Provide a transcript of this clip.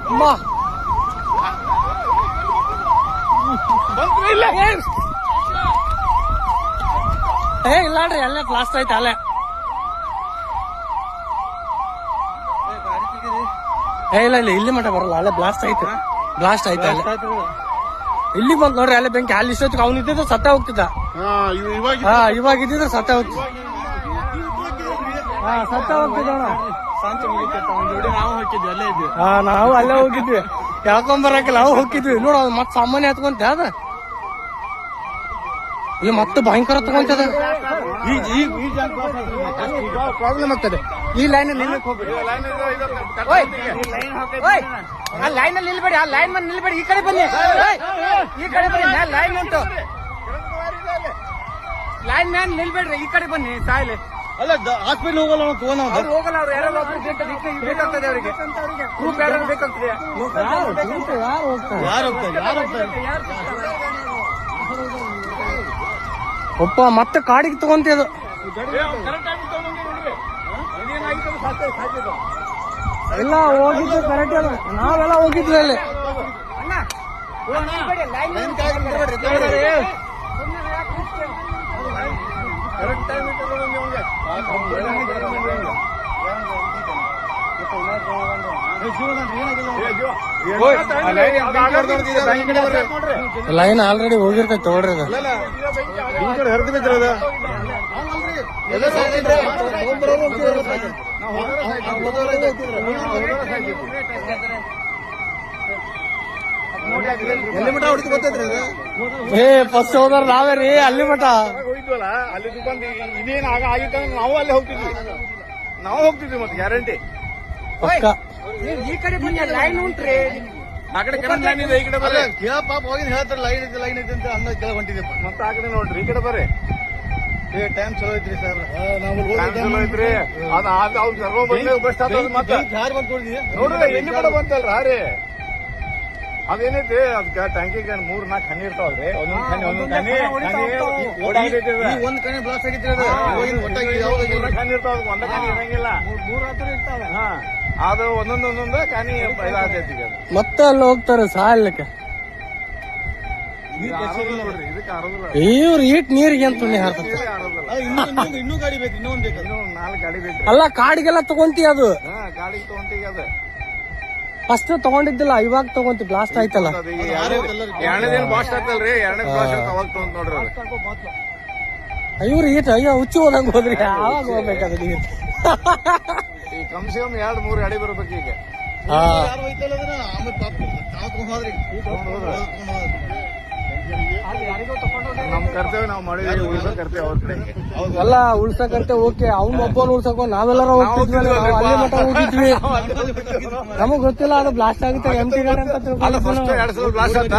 ಅಮ್ಮ ಇಲ್ಲಾಡ್ರಿ ಅಲ್ಲೇ ಬ್ಲಾಸ್ಟ್ ಐತೆ ಅಲ್ಲೇ. ಇಲ್ಲ ಇಲ್ಲ ಇಲ್ಲಿ ಮಟ್ಟ ಬರಲ್ಲ, ಅಲ್ಲೇ ಬ್ಲಾಸ್ಟ್ ಐತೆ. ಬ್ಲಾಸ್ಟ್ ಐತೆ ಅಲ್ಲೇ. ಇಲ್ಲಿ ಬಂದ್ ನೋಡ್ರಿ ಅಲ್ಲೇ ಬೆಂಕಿ. ಅಲ್ಲಿ ಇಷ್ಟೊತ್ತಿಗೆ ಅವ್ನು ಇದ್ದಿದ್ದು ಸತ್ತ ಹೋಗ್ತಿದ್ದ. ಇವಾಗ ಇದ್ದಿದ್ರೆ ಸತ್ತ ಹೋಗ್ತಿದ್ದ. ಸತ್ತ ಹೋಗ್ತಿದ್ದಣ. ನಾವು ಹೋಗಿದ್ವಿ, ಅಲ್ಲೇ ಇದ್ವಿ. ನಾವು ಅಲ್ಲೇ ಹೋಗಿದ್ವಿ. ಹೇಳ್ಕೊಂಬರಕಿಲ್ಲ, ನಾವು ಹೋಗಿದ್ವಿ. ನೋಡ ಮತ್ ಸಾಮಾನ್ಯ ಹತ್ಕೊಂತ ಅದ ಇಲ್ಲಿ ಮತ್ತೆ ಭಯಂಕರ ತಗೊಂತದ. ಪ್ರಾಬ್ಲಮ್ ಆಗ್ತದೆ. ಈ ಲೈನ್ ನಿಲ್ಲಕ್ ಹೋಗ್ಬೇಡಿ, ಆ ಲೈನ್ ಅಲ್ಲಿ ನಿಲ್ಬೇಡಿ, ಆ ಲೈನ್ ಮೇಲೆ ನಿಲ್ಬೇಡಿ. ಈ ಕಡೆ ಬನ್ನಿ, ಈ ಕಡೆ ಬನ್ನಿ. ಲೈನ್ ಉಂಟು, ಲೈನ್ ಮ್ಯಾನ್ ನಿಲ್ಬೇಡ್ರಿ. ಈ ಕಡೆ ಬನ್ನಿ. ಸಾಯ್ಲೆ ಅಲ್ಲ ಹಾಸ್ಪಿಟಲ್ ಹೋಗಲ್ಲ, ಅವ್ರು ಹೋಗಲ್ಲ. ಅವ್ರು ಯಾರು ಬೇಕಾಗ್ತದೆ, ಅವರಿಗೆ ಗ್ರೂಪ್ ಯಾರು ಬೇಕಾಗ್ತದೆ. ಯಾರು ಹೋಗ್ತಾರೆ? ಒಪ್ಪ ಮತ್ತೆ ಕಾಡಿಗೆ ತಗೊಂತದು. ಇಲ್ಲ ಹೋಗಿದ್ದು ಕರೆಕ್ಟ್ ಅದ. ನಾವೆಲ್ಲ ಹೋಗಿದ್ವಿ ಅಲ್ಲಿ. ಲೈನ್ ಆಲ್ರೆಡಿ ಹೋಗಿರ್ತೈತೆ ತಗೊಳ್ರಿ. ಅದು ಹರಿದು ಬಿದ್ರದ ಎಲ್ಲಿ ಮಠ ಹುಡುಕಿ ಗೊತ್ತೈತ್ರಿ ಅದು. ಫಸ್ಟ್ ಹೋದ್ರ ನಾವೇ ರೀ ಅಲ್ಲಿ ಮಠ ಹೋಗಿದ್ವಲ್ಲ. ಅಲ್ಲಿ ಬಂದು ಇನ್ನೇನು ಆಗಿತ್ತಂದ್ರೆ ನಾವು ಅಲ್ಲೇ ಹೋಗ್ತಿದ್ವಿ. ಮತ್ತೆ ಗ್ಯಾರಂಟಿ. ಈ ಕಡೆ ಬನ್ನಿ, ಲೈನ್ ಉಂಟ್ರಿ. ಆ ಕಡೆ ಕರೆಂಟ್ ಲೈನ್ ಇದೆ, ಈ ಕಡೆ ಬರ್ರಿ. ಪಾಪ ಹೋಗಿನ ಹೇಳ್ತಾರೆ ಲೈನ್ ಐತೆ ಅಂತ ಅನ್ನೋ ಕೆಳಗೆ ಹೊಂಟಿದೆ. ಮತ್ತೆ ಆ ಕಡೆ ನೋಡ್ರಿ, ಈ ಕಡೆ ಬರ್ರಿ. ಟೈಮ್ ಚಲೋ ಐತ್ರಿ ಸರ್. ಚಲೋ ಐತ್ರಿ. ಬಸ್ ನೋಡ್ರಿ ಎಣ್ಣೆ ಕೂಡ ಬಂತಲ್ರ. ರೀ ಅದೇನೈತಿ, ಅದಕ್ಕೆ ಟ್ಯಾಂಕಿಗೆ 3-4 ಖನಿ ಇರ್ತಾವಲ್ರಿ. ಒಂದೊಂದ್ ಖನಿ ಬ್ಲಾಸ್ಟ್ ಆಗಿತ್ರಿ. ಖನಿ ಇರ್ತಾವ, ಒಂದ ಖನಿ ಇರಂಗಿಲ್ಲ. ಅದು ಒಂದೊಂದೊಂದೊಂದ ಖಾನಿ ಇದಾಗೈತಿ. ಮತ್ತೆ ಅಲ್ಲಿ ಹೋಗ್ತಾರೆ ಸಾಯಲಿಕ್ಕೆ. ಇವ್ರು ಈಟ್ ನೀರಿಗೆ ಅಂತ ಇನ್ನೂ ಗಾಡಿ ಬೇಕು, ಇನ್ನೊಂದ್ ಬೇಕು, 4 ಗಾಡಿ ಬೇಕು. ಅಲ್ಲ ಕಾಡಿಗೆಲ್ಲ ತಗೊಂತಿ ಅದು. ಗಾಡಿಗೆ ತಗೊಂತೀಗ ಅದು ಫಸ್ಟ್ ತಗೊಂಡಿದ್ದಿಲ್ಲ, ಇವಾಗ ತಗೊಂತಿ. ಬ್ಲಾಸ್ಟ್ ಆಯ್ತಲ್ಲ. ಎರಡನೇದೇನು ಬ್ಲಾಸ್ಟ್ ಆಗ್ತಲ್ರಿ, ಎರಡನೇ ಬ್ಲಾಸ್ಟ್ ಅವಾಗ ತಗೊಂಡ್ ನೋಡ್ರಿ. ಇವ್ರು ಈಟ್ ಅಯ್ಯೋ ಹುಚ್ಚಿ ಹೋದಂಗ ಹೋದ್ರಿ. ಯಾವಾಗ ಹೋಗ್ಬೇಕಾದ್ರೆ ನೀರು ಈ ಕಮ್ಸೆ ಕಮ್ 2-3 ಗಾಡಿ ಬರ್ಬೇಕು ಈಗ. ನಮ್ ಕರ್ತವ್ಯ ನಾವು ಮಾಡಿದ್ವಿ, ಉಳಿಸೋ ಕರ್ತವ್ಯ ಅವ್ರ ಕಡೆ. ಎಲ್ಲ ಉಳ್ಸಕಂತೆ ಓಕೆ. ಅವ್ನು ಒಬ್ಬನ ಉಳ್ಸಕ ನಾವೆಲ್ಲರೂ ಹೋಗ್ತಿದ್ವಿ, ಅಲ್ಲಿ ಮಠ ಹೋಗಿದ್ವಿ. ನಮಗ್ ಗೊತ್ತಿಲ್ಲ ಅದು ಬ್ಲಾಸ್ಟ್ ಆಗುತ್ತೆ. ಎಂಟಿ ಗಾಡಿ ಅಂತ ಬ್ಲಾಸ್ಟ್ ಆತ.